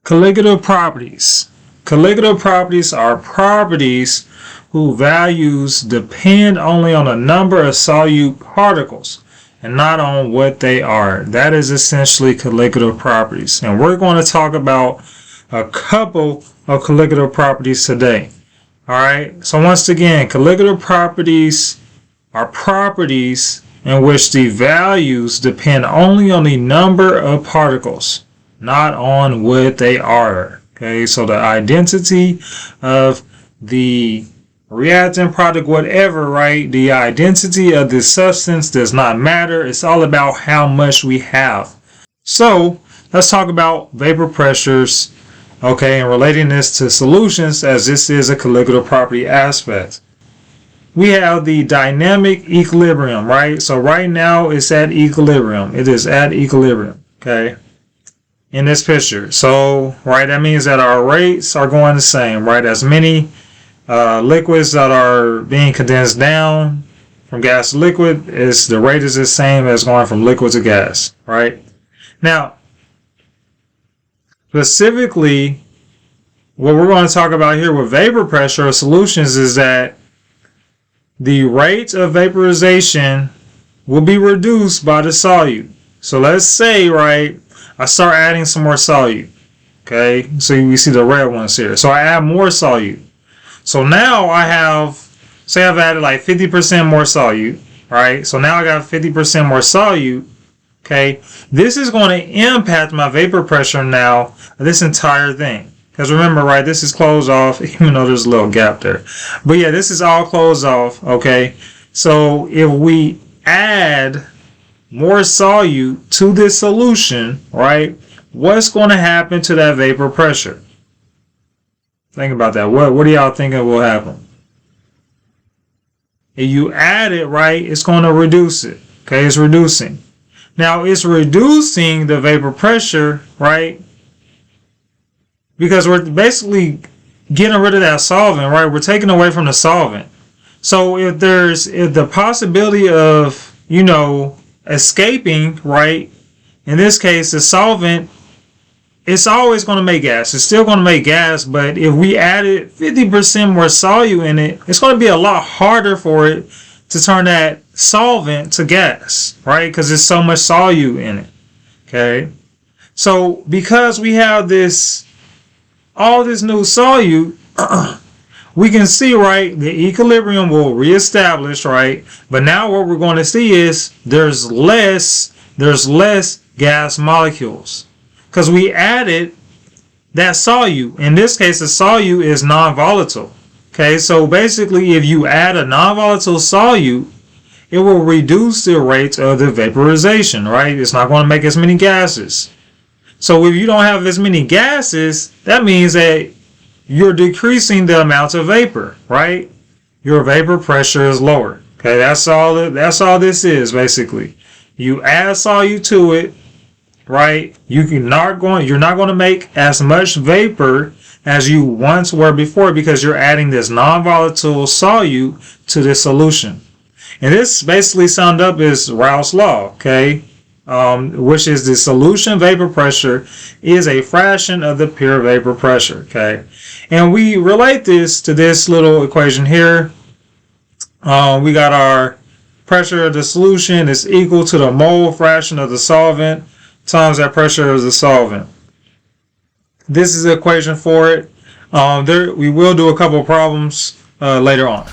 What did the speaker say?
Colligative properties. Colligative properties are properties whose values depend only on the number of solute particles and not on what they are. That is essentially colligative properties. And we're going to talk about a couple of colligative properties today. Alright, so once again, colligative properties are properties in which the values depend only on the number of particles, not on what they are. Okay, so the identity of the reactant, product, whatever, right? The identity of the substance does not matter. It's all about how much we have. So let's talk about vapor pressures, okay, and relating this to solutions, as this is a colligative property aspect. We have the dynamic equilibrium, right? So right now it's at equilibrium. It is at equilibrium, okay, in this picture. So, right, that means that our rates are going the same, right? As many liquids that are being condensed down from gas to liquid, the rate is the same as going from liquid to gas, right? Now, specifically, what we're going to talk about here with vapor pressure or solutions is that the rate of vaporization will be reduced by the solute. So let's say, right, I start adding some more solute. Okay, so you see the red ones here. So I add more solute. So now I have, say I've added like 50% more solute, right? So now I got 50% more solute. Okay, this is going to impact my vapor pressure now, this entire thing. Because remember, right, this is closed off, even though there's a little gap there. But yeah, this is all closed off, okay? So if we add more solute to this solution, right, what's going to happen to that vapor pressure? Think about that. What do y'all think will happen? If you add it, right, it's going to reduce it. Okay, it's reducing. Now, it's reducing the vapor pressure, right? Because we're basically getting rid of that solvent, right? We're taking away from the solvent. So if the possibility of, escaping, right? In this case, the solvent, it's always going to make gas. It's still going to make gas, but if we added 50% more solute in it, it's going to be a lot harder for it to turn that solvent to gas, right? Because there's so much solute in it, okay? So because we have all this new solute, we can see, right, the equilibrium will reestablish, right? But now what we're going to see is there's less gas molecules because we added that solute. In this case, the solute is non-volatile. Okay, so basically if you add a non-volatile solute, it will reduce the rate of the vaporization, right? It's not going to make as many gases. So if you don't have as many gases, that means that you're decreasing the amount of vapor, right? Your vapor pressure is lower. Okay, that's all this is basically. You add solute to it, right? You're not going to make as much vapor as you once were before because you're adding this non-volatile solute to this solution. And this basically summed up is Raoult's law, okay? Which is the solution vapor pressure is a fraction of the pure vapor pressure, okay? And we relate this to this little equation here. We got our pressure of the solution is equal to the mole fraction of the solvent times that pressure of the solvent. This is the equation for it. We will do a couple of problems later on.